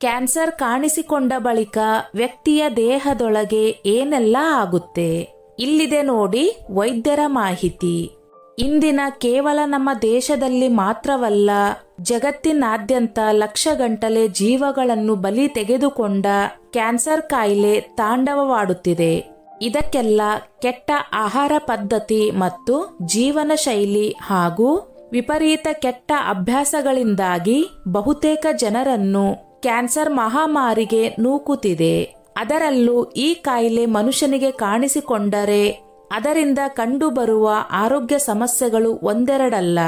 Cancer ಕಾಣಿಸಿಕೊಂಡ ಬಳಿಕ ವ್ಯಕ್ತಿಯ ದೇಹದೊಳಗೆ ಏನೆಲ್ಲ ಆಗುತ್ತೆ? ಇಲ್ಲಿದೆ ನೋಡಿ ವೈದ್ಯರ ಮಾಹಿತಿ. ಇಂದಿನ ಕೇವಲ ನಮ್ಮ ದೇಶದಲ್ಲಿ ಮಾತ್ರವಲ್ಲ, ಜಗತ್ತಿನಾದ್ಯಂತ ಲಕ್ಷಗಟ್ಟಲೆ ಜೀವಗಳನ್ನು ಬಲಿ ತೆಗೆದುಕೊಂಡ ಕ್ಯಾನ್ಸರ್ ಕಾಯಿಲೆ ತಾಂಡವವಾಡುತ್ತಿದೆ. ಇದಕ್ಕೆಲ್ಲ ಕೆಟ್ಟ ಆಹಾರ ಪದ್ಧತಿ ಮತ್ತು ಜೀವನ ಶೈಲಿ ಹಾಗೂ ವಿಪರೀತ ಕೆಟ್ಟ ಅಭ್ಯಾಸಗಳಿಂದಾಗಿ ಬಹುತೇಕ ಜನರನ್ನು ಕ್ಯಾನ್ಸರ್ ಮಹಾಮಾರಿಗೆ ನೂಕುತ್ತಿದೆ. ಅದರಲ್ಲೂ ಈ ಕಾಯಿಲೆ ಮನುಷ್ಯನಿಗೆ ಕಾಣಿಸಿಕೊಂಡರೆ ಅದರಿಂದ ಕಂಡುಬರುವ ಆರೋಗ್ಯ ಸಮಸ್ಯೆಗಳು ಒಂದೆರಡಲ್ಲ.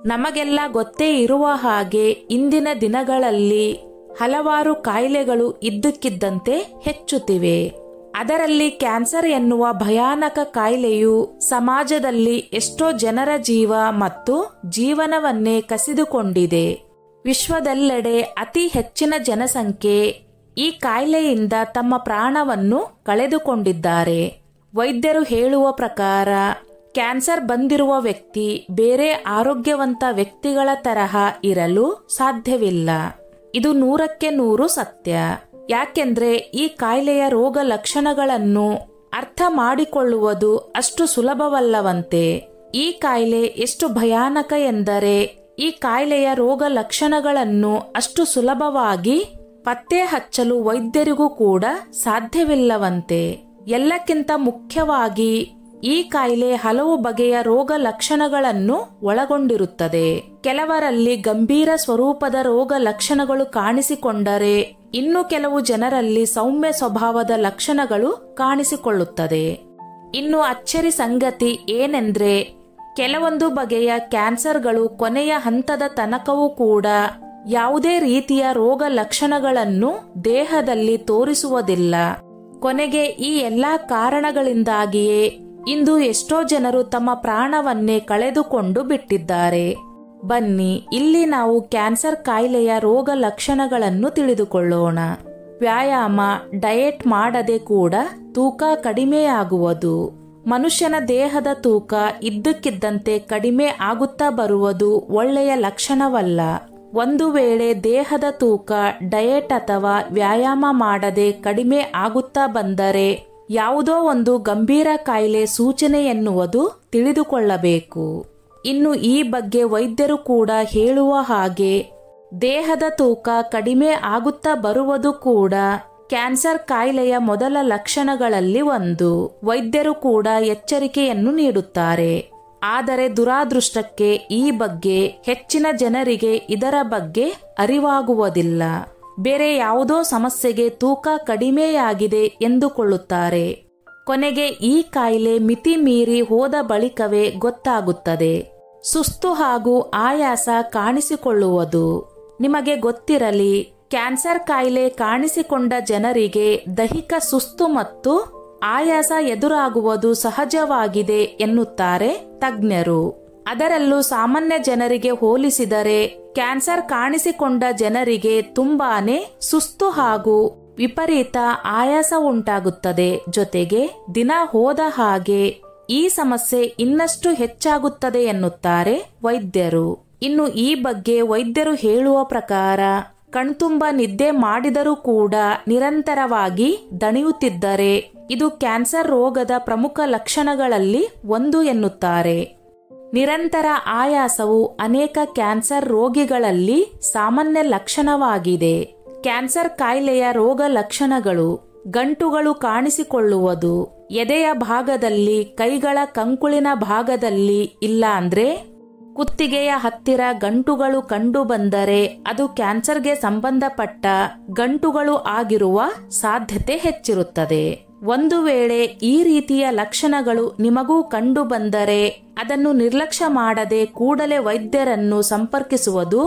ನಮಗೆಲ್ಲ ಗೊತ್ತೇ ಇರುವ ಹಾಗೆ ಇಂದಿನ ದಿನಗಳಲ್ಲಿ ಹಲವಾರು ಕಾಯಿಲೆಗಳು ಇದ್ದಕ್ಕಿದ್ದಂತೆ ಹೆಚ್ಚುತ್ತಿವೆ. ಅದರಲ್ಲಿ ಕ್ಯಾನ್ಸರ್ ಎನ್ನುವ ಭಯಾನಕ ಕಾಯಿಲೆಯು ಸಮಾಜದಲ್ಲಿ ಎಷ್ಟೋ ಜನರ ಜೀವ ಮತ್ತು ಜೀವನವನ್ನೇ ಕಸಿದುಕೊಂಡಿದೆ. ವಿಶ್ವದೆಲ್ಲೆಡೆ ಅತಿ ಹೆಚ್ಚಿನ ಜನಸಂಖ್ಯೆ ಈ ಕಾಯಿಲೆಯಿಂದ ತಮ್ಮ ಪ್ರಾಣವನ್ನು ಕಳೆದುಕೊಂಡಿದ್ದಾರೆ. ವೈದ್ಯರು ಹೇಳುವ ಪ್ರಕಾರ ಕ್ಯಾನ್ಸರ್ ಬಂದಿರುವ ವ್ಯಕ್ತಿ ಬೇರೆ ಆರೋಗ್ಯವಂತ ವ್ಯಕ್ತಿಗಳ ತರಹ ಇರಲು ಸಾಧ್ಯವಿಲ್ಲ. ಇದು 100ಕ್ಕೆ 100 ಸತ್ಯ. ಯಾಕೆಂದ್ರೆ ಈ ಕಾಯಿಲೆಯ ರೋಗ ಲಕ್ಷಣಗಳನ್ನು ಅರ್ಥ ಮಾಡಿಕೊಳ್ಳುವುದು ಅಷ್ಟು ಸುಲಭವಲ್ಲವಂತೆ. ಈ ಕಾಯಿಲೆ ಎಷ್ಟು ಭಯಾನಕ ಎಂದರೆ ಈ ಕಾಯಿಲೆಯ ರೋಗ ಲಕ್ಷಣಗಳನ್ನು ಅಷ್ಟು ಸುಲಭವಾಗಿ ಪತ್ತೆ ಹಚ್ಚಲು ವೈದ್ಯರಿಗೂ ಕೂಡ ಸಾಧ್ಯವಿಲ್ಲವಂತೆ. ಎಲ್ಲಕ್ಕಿಂತ ಮುಖ್ಯವಾಗಿ ಈ ಕಾಯಿಲೆ ಹಲವು ಬಗೆಯ ರೋಗ ಲಕ್ಷಣಗಳನ್ನು ಒಳಗೊಂಡಿರುತ್ತದೆ. ಕೆಲವರಲ್ಲಿ ಗಂಭೀರ ಸ್ವರೂಪದ ರೋಗ ಲಕ್ಷಣಗಳು ಕಾಣಿಸಿಕೊಂಡರೆ ಇನ್ನು ಕೆಲವು ಜನರಲ್ಲಿ ಸೌಮ್ಯ ಸ್ವಭಾವದ ಲಕ್ಷಣಗಳು ಕಾಣಿಸಿಕೊಳ್ಳುತ್ತದೆ. ಇನ್ನು ಅಚ್ಚರಿ ಸಂಗತಿ ಏನೆಂದ್ರೆ ಕೆಲವೊಂದು ಬಗೆಯ ಕ್ಯಾನ್ಸರ್ಗಳು ಕೊನೆಯ ಹಂತದ ತನಕವೂ ಕೂಡ ಯಾವುದೇ ರೀತಿಯ ರೋಗ ಲಕ್ಷಣಗಳನ್ನು ದೇಹದಲ್ಲಿ ತೋರಿಸುವುದಿಲ್ಲ. ಕೊನೆಗೆ ಈ ಎಲ್ಲಾ ಕಾರಣಗಳಿಂದಾಗಿಯೇ ಇಂದು ಎಷ್ಟೋ ಜನರು ತಮ್ಮ ಪ್ರಾಣವನ್ನೇ ಕಳೆದುಕೊಂಡು ಬಿಟ್ಟಿದ್ದಾರೆ. ಬನ್ನಿ ಇಲ್ಲಿ ನಾವು ಕ್ಯಾನ್ಸರ್ ಕಾಯಿಲೆಯ ರೋಗ ಲಕ್ಷಣಗಳನ್ನು ತಿಳಿದುಕೊಳ್ಳೋಣ. ವ್ಯಾಯಾಮ, ಡಯಟ್ ಮಾಡದೆ ಕೂಡ ತೂಕ ಕಡಿಮೆಯಾಗುವುದು. ಮನುಷ್ಯನ ದೇಹದ ತೂಕ ಇದ್ದಕ್ಕಿದ್ದಂತೆ ಕಡಿಮೆ ಆಗುತ್ತಾ ಬರುವುದು ಒಳ್ಳೆಯ ಲಕ್ಷಣವಲ್ಲ. ಒಂದು ವೇಳೆ ದೇಹದ ತೂಕ ಡಯಟ್ ಅಥವಾ ವ್ಯಾಯಾಮ ಮಾಡದೆ ಕಡಿಮೆ ಆಗುತ್ತಾ ಬಂದರೆ ಯಾವುದೋ ಒಂದು ಗಂಭೀರ ಕಾಯಿಲೆ ಸೂಚನೆ ಎನ್ನುವುದು ತಿಳಿದುಕೊಳ್ಳಬೇಕು. ಇನ್ನು ಈ ಬಗ್ಗೆ ವೈದ್ಯರು ಕೂಡ ಹೇಳುವ ಹಾಗೆ ದೇಹದ ತೂಕ ಕಡಿಮೆ ಆಗುತ್ತಾ ಬರುವುದು ಕೂಡ ಕ್ಯಾನ್ಸರ್ ಕಾಯಿಲೆಯ ಮೊದಲ ಲಕ್ಷಣಗಳಲ್ಲಿ ಒಂದು. ವೈದ್ಯರು ಕೂಡ ಎಚ್ಚರಿಕೆಯನ್ನು ನೀಡುತ್ತಾರೆ. ಆದರೆ ದುರಾದೃಷ್ಟಕ್ಕೆ ಈ ಬಗ್ಗೆ ಹೆಚ್ಚಿನ ಜನರಿಗೆ ಇದರ ಬಗ್ಗೆ ಅರಿವಾಗುವುದಿಲ್ಲ. ಬೇರೆ ಯಾವುದೋ ಸಮಸ್ಯೆಗೆ ತೂಕ ಕಡಿಮೆಯಾಗಿದೆ ಎಂದುಕೊಳ್ಳುತ್ತಾರೆ. ಕೊನೆಗೆ ಈ ಕಾಯಿಲೆ ಮಿತಿ ಮೀರಿ ಹೋದ ಬಳಿಕವೇ ಗೊತ್ತಾಗುತ್ತದೆ. ಸುಸ್ತು ಹಾಗೂ ಆಯಾಸ ಕಾಣಿಸಿಕೊಳ್ಳುವುದು. ನಿಮಗೆ ಗೊತ್ತಿರಲಿ, ಕ್ಯಾನ್ಸರ್ ಕಾಯಿಲೆ ಕಾಣಿಸಿಕೊಂಡ ಜನರಿಗೆ ದೈಹಿಕ ಸುಸ್ತು ಮತ್ತು ಆಯಾಸ ಎದುರಾಗುವುದು ಸಹಜವಾಗಿದೆ ಎನ್ನುತ್ತಾರೆ ತಜ್ಞರು. ಅದರಲ್ಲೂ ಸಾಮಾನ್ಯ ಜನರಿಗೆ ಹೋಲಿಸಿದರೆ ಕ್ಯಾನ್ಸರ್ ಕಾಣಿಸಿಕೊಂಡ ಜನರಿಗೆ ತುಂಬಾನೇ ಸುಸ್ತು ಹಾಗೂ ವಿಪರೀತ ಆಯಾಸ ಉಂಟಾಗುತ್ತದೆ. ಜೊತೆಗೆ ದಿನ ಹೋದ ಹಾಗೆ ಈ ಸಮಸ್ಯೆ ಇನ್ನಷ್ಟು ಹೆಚ್ಚಾಗುತ್ತದೆ ಎನ್ನುತ್ತಾರೆ ವೈದ್ಯರು. ಇನ್ನು ಈ ಬಗ್ಗೆ ವೈದ್ಯರು ಹೇಳುವ ಪ್ರಕಾರ ಕಣ್ತುಂಬ ನಿದ್ದೆ ಮಾಡಿದರೂ ಕೂಡ ನಿರಂತರವಾಗಿ ದಣಿಯುತ್ತಿದ್ದರೆ ಇದು ಕ್ಯಾನ್ಸರ್ ರೋಗದ ಪ್ರಮುಖ ಲಕ್ಷಣಗಳಲ್ಲಿ ಒಂದು ಎನ್ನುತ್ತಾರೆ. ನಿರಂತರ ಆಯಾಸವು ಅನೇಕ ಕ್ಯಾನ್ಸರ್ ರೋಗಿಗಳಲ್ಲಿ ಸಾಮಾನ್ಯ ಲಕ್ಷಣವಾಗಿದೆ. ಕ್ಯಾನ್ಸರ್ ಕಾಯಿಲೆಯ ರೋಗ ಲಕ್ಷಣಗಳು: ಗಂಟುಗಳು ಕಾಣಿಸಿಕೊಳ್ಳುವುದು, ಎದೆಯ ಭಾಗದಲ್ಲಿ, ಕೈಗಳ ಕಂಕುಳಿನ ಭಾಗದಲ್ಲಿ, ಇಲ್ಲ ಅಂದ್ರೆ ಕುತ್ತಿಗೆಯ ಹತ್ತಿರ ಗಂಟುಗಳು ಕಂಡು ಬಂದರೆ ಅದು ಕ್ಯಾನ್ಸರ್ಗೆ ಸಂಬಂಧಪಟ್ಟ ಗಂಟುಗಳು ಆಗಿರುವ ಸಾಧ್ಯತೆ ಹೆಚ್ಚಿರುತ್ತದೆ. ಒಂದು ವೇಳೆ ಈ ರೀತಿಯ ಲಕ್ಷಣಗಳು ನಿಮಗೂ ಕಂಡು ಬಂದರೆ ಅದನ್ನು ನಿರ್ಲಕ್ಷ್ಯ ಮಾಡದೆ ಕೂಡಲೇ ವೈದ್ಯರನ್ನು ಸಂಪರ್ಕಿಸುವುದು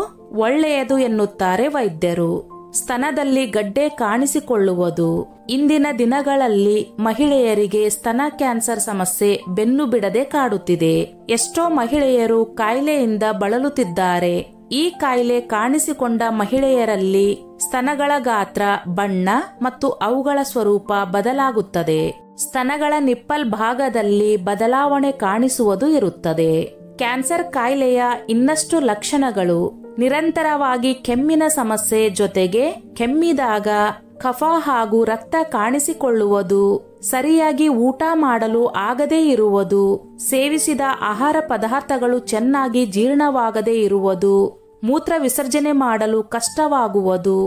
ಒಳ್ಳೆಯದು ಎನ್ನುತ್ತಾರೆ ವೈದ್ಯರು. ಸ್ತನದಲ್ಲಿ ಗಡ್ಡೆ ಕಾಣಿಸಿಕೊಳ್ಳುವುದು: ಇಂದಿನ ದಿನಗಳಲ್ಲಿ ಮಹಿಳೆಯರಿಗೆ ಸ್ತನ ಕ್ಯಾನ್ಸರ್ ಸಮಸ್ಯೆ ಬೆನ್ನು ಬಿಡದೆ ಕಾಡುತ್ತಿದೆ. ಎಷ್ಟೋ ಮಹಿಳೆಯರು ಕಾಯಿಲೆಯಿಂದ ಬಳಲುತ್ತಿದ್ದಾರೆ. ಈ ಕಾಯಿಲೆ ಕಾಣಿಸಿಕೊಂಡ ಮಹಿಳೆಯರಲ್ಲಿ ಸ್ತನಗಳ ಗಾತ್ರ, ಬಣ್ಣ ಮತ್ತು ಅವುಗಳ ಸ್ವರೂಪ ಬದಲಾಗುತ್ತದೆ. ಸ್ತನಗಳ ನಿಪ್ಪಲ್ ಭಾಗದಲ್ಲಿ ಬದಲಾವಣೆ ಕಾಣಿಸುವುದು ಇರುತ್ತದೆ. ಕ್ಯಾನ್ಸರ್ ಕಾಯಿಲೆಯ ಇನ್ನಷ್ಟು ಲಕ್ಷಣಗಳು: ನಿರಂತರವಾಗಿ ಕೆಮ್ಮಿನ ಸಮಸ್ಯೆ ಜೊತೆಗೆ ಕೆಮ್ಮಿದಾಗ ಕಫ ಹಾಗೂ ರಕ್ತ ಕಾಣಿಸಿಕೊಳ್ಳುವುದು, ಸರಿಯಾಗಿ ಊಟ ಮಾಡಲು ಆಗದೇ ಇರುವುದು, ಸೇವಿಸಿದ ಆಹಾರ ಪದಾರ್ಥಗಳು ಚೆನ್ನಾಗಿ ಜೀರ್ಣವಾಗದೇ ಇರುವುದು, ಮೂತ್ರ ವಿಸರ್ಜನೆ ಮಾಡಲು ಕಷ್ಟವಾಗುವುದು,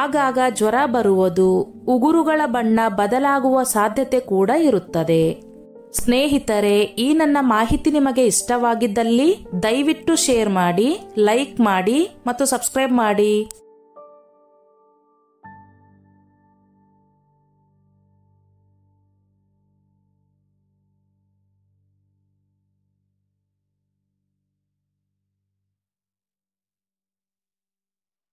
ಆಗಾಗ ಜ್ವರ ಬರುವುದು, ಉಗುರುಗಳ ಬಣ್ಣ ಬದಲಾಗುವ ಸಾಧ್ಯತೆ ಕೂಡ ಇರುತ್ತದೆ. ಸ್ನೇಹಿತರೆ, ಈ ನನ್ನ ಮಾಹಿತಿ ನಿಮಗೆ ಇಷ್ಟವಾಗಿದ್ದಲ್ಲಿ ದಯವಿಟ್ಟು ಶೇರ್ ಮಾಡಿ, ಲೈಕ್ ಮಾಡಿ ಮತ್ತು ಸಬ್ಸ್ಕ್ರೈಬ್ ಮಾಡಿ.